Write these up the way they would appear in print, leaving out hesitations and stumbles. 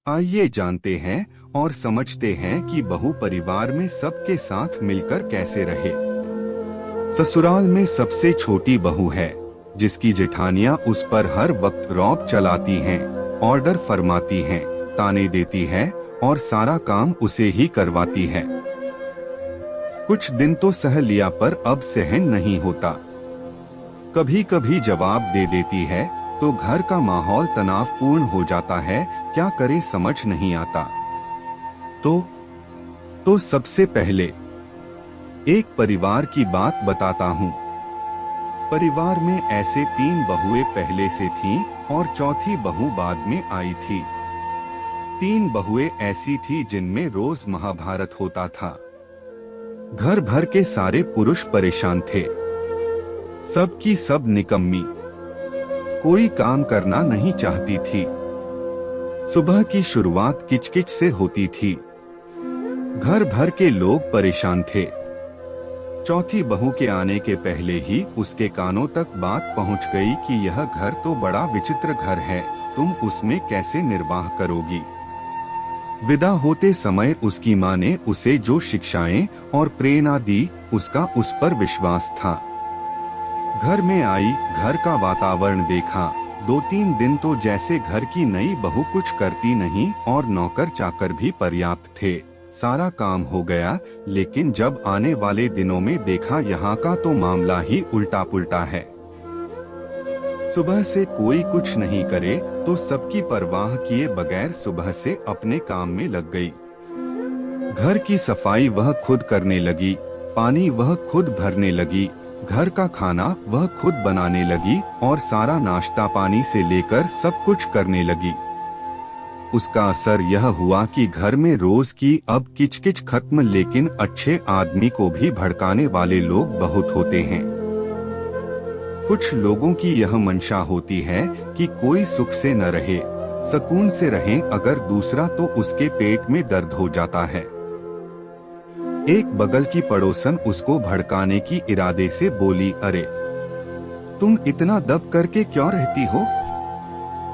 आइए जानते हैं और समझते हैं कि बहू परिवार में सबके साथ मिलकर कैसे रहे। ससुराल में सबसे छोटी बहू है, जिसकी जेठानियां उस पर हर वक्त रौब चलाती हैं, ऑर्डर फरमाती हैं, ताने देती है और सारा काम उसे ही करवाती है। कुछ दिन तो सह लिया पर अब सहन नहीं होता। कभी कभी जवाब दे देती है तो घर का माहौल तनावपूर्ण हो जाता है। क्या करे समझ नहीं आता। तो सबसे पहले एक परिवार की बात बताता हूँ। परिवार में ऐसे 3 बहुएं पहले से थीं और चौथी बहू बाद में आई थी। 3 बहुएं ऐसी थी जिनमें रोज महाभारत होता था। घर भर के सारे पुरुष परेशान थे। सबकी सब निकम्मी, कोई काम करना नहीं चाहती थी। सुबह की शुरुआत किचकिच से होती थी। घर भर के लोग परेशान थे। चौथी बहू के आने के पहले ही उसके कानों तक बात पहुंच गई कि यह घर तो बड़ा विचित्र घर है, तुम उसमें कैसे निर्वाह करोगी। विदा होते समय उसकी माँ ने उसे जो शिक्षाएं और प्रेरणा दी, उसका उस पर विश्वास था। घर में आई, घर का वातावरण देखा। 2-3 दिन तो जैसे घर की नई बहू कुछ करती नहीं और नौकर चाकर भी पर्याप्त थे। सारा काम हो गया, लेकिन जब आने वाले दिनों में देखा यहाँ का तो मामला ही उल्टा पुल्टा है। सुबह से कोई कुछ नहीं करे तो सबकी परवाह किए बगैर सुबह से अपने काम में लग गई। घर की सफाई वह खुद करने लगी, पानी वह खुद भरने लगी, घर का खाना वह खुद बनाने लगी और सारा नाश्ता पानी से लेकर सब कुछ करने लगी। उसका असर यह हुआ कि घर में रोज की अब किचकिच खत्म, लेकिन अच्छे आदमी को भी भड़काने वाले लोग बहुत होते हैं। कुछ लोगों की यह मंशा होती है कि कोई सुख से न रहे, सुकून से रहे, अगर दूसरा तो उसके पेट में दर्द हो जाता है। एक बगल की पड़ोसन उसको भड़काने की इरादे से बोली, अरे तुम इतना दब करके क्यों रहती हो?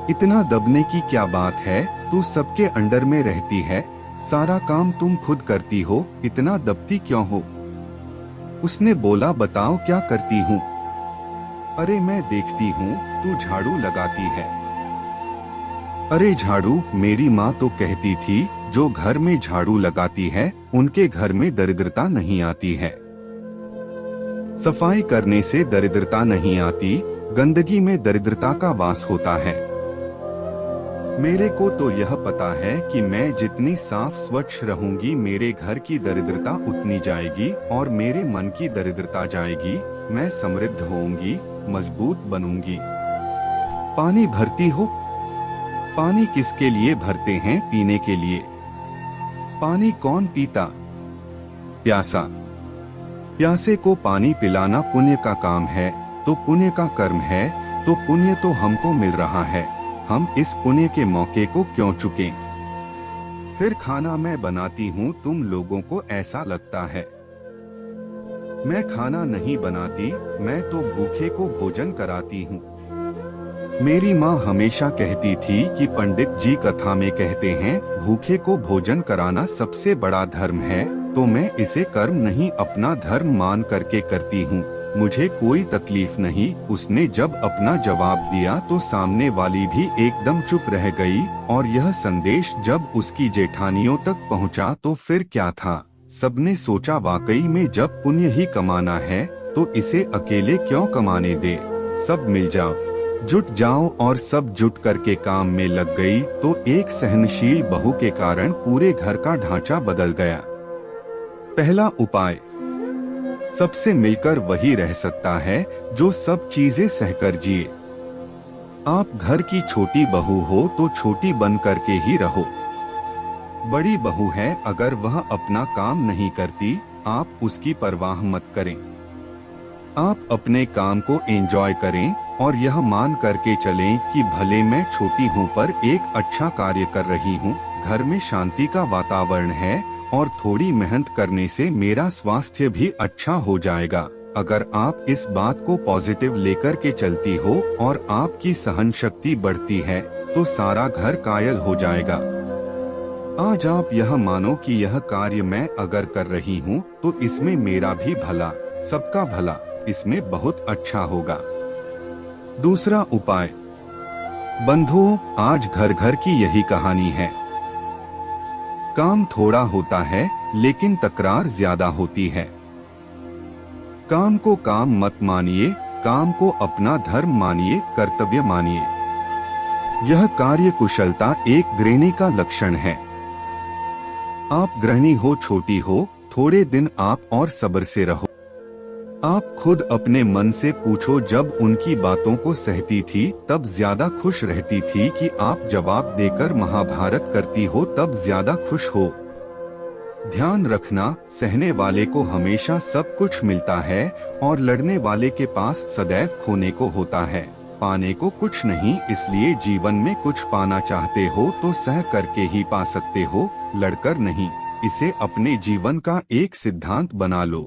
इतना दबने की क्या बात है, तू सबके अंडर में रहती है, सारा काम तुम खुद करती हो, इतना दबती क्यों हो? उसने बोला, बताओ क्या करती हूँ? अरे मैं देखती हूँ तू झाड़ू लगाती है। अरे झाड़ू, मेरी माँ तो कहती थी जो घर में झाड़ू लगाती है उनके घर में दरिद्रता नहीं आती है। सफाई करने से दरिद्रता नहीं आती, गंदगी में दरिद्रता का वास होता है। मेरे को तो यह पता है कि मैं जितनी साफ स्वच्छ रहूंगी मेरे घर की दरिद्रता उतनी जाएगी और मेरे मन की दरिद्रता जाएगी। मैं समृद्ध होऊंगी, मजबूत बनूंगी। पानी भरती हो? पानी किसके लिए भरते हैं? पीने के लिए। पानी कौन पीता? प्यासा। प्यासे को पानी पिलाना पुण्य का काम है, तो पुण्य का कर्म है, तो पुण्य तो हमको मिल रहा है, हम इस पुण्य के मौके को क्यों चुकें? फिर खाना मैं बनाती हूँ, तुम लोगों को ऐसा लगता है मैं खाना नहीं बनाती, मैं तो भूखे को भोजन कराती हूँ। मेरी माँ हमेशा कहती थी कि पंडित जी कथा में कहते हैं भूखे को भोजन कराना सबसे बड़ा धर्म है, तो मैं इसे कर्म नहीं अपना धर्म मान करके करती हूँ, मुझे कोई तकलीफ नहीं। उसने जब अपना जवाब दिया तो सामने वाली भी एकदम चुप रह गई और यह संदेश जब उसकी जेठानियों तक पहुँचा तो फिर क्या था, सबने सोचा वाकई में जब पुण्य ही कमाना है तो इसे अकेले क्यों कमाने दे, सब मिल जाओ, जुट जाओ। और सब जुट करके काम में लग गई तो एक सहनशील बहू के कारण पूरे घर का ढांचा बदल गया। पहला उपाय, सबसे मिलकर वही रह सकता है जो सब चीजें सहकर जिए। आप घर की छोटी बहू हो तो छोटी बन करके ही रहो। बड़ी बहू है, अगर वह अपना काम नहीं करती आप उसकी परवाह मत करें। आप अपने काम को एंजॉय करें और यह मान करके चलें कि भले मैं छोटी हूँ पर एक अच्छा कार्य कर रही हूँ, घर में शांति का वातावरण है और थोड़ी मेहनत करने से मेरा स्वास्थ्य भी अच्छा हो जाएगा। अगर आप इस बात को पॉजिटिव लेकर के चलती हो और आपकी सहन शक्ति बढ़ती है तो सारा घर कायल हो जाएगा। आज आप यह मानो कि यह कार्य मैं अगर कर रही हूँ तो इसमें मेरा भी भला, सबका भला, इसमें बहुत अच्छा होगा। दूसरा उपाय, बंधुओं, आज घर घर की यही कहानी है। काम थोड़ा होता है लेकिन तकरार ज्यादा होती है। काम को काम मत मानिए, काम को अपना धर्म मानिए, कर्तव्य मानिए। यह कार्य कुशलता एक गृहिणी का लक्षण है। आप गृहिणी हो, छोटी हो, थोड़े दिन आप और सब्र से रहो। आप खुद अपने मन से पूछो, जब उनकी बातों को सहती थी तब ज्यादा खुश रहती थी कि आप जवाब देकर महाभारत करती हो तब ज्यादा खुश हो। ध्यान रखना, सहने वाले को हमेशा सब कुछ मिलता है और लड़ने वाले के पास सदैव खोने को होता है, पाने को कुछ नहीं। इसलिए जीवन में कुछ पाना चाहते हो तो सह करके ही पा सकते हो, लड़कर नहीं। इसे अपने जीवन का एक सिद्धांत बना लो।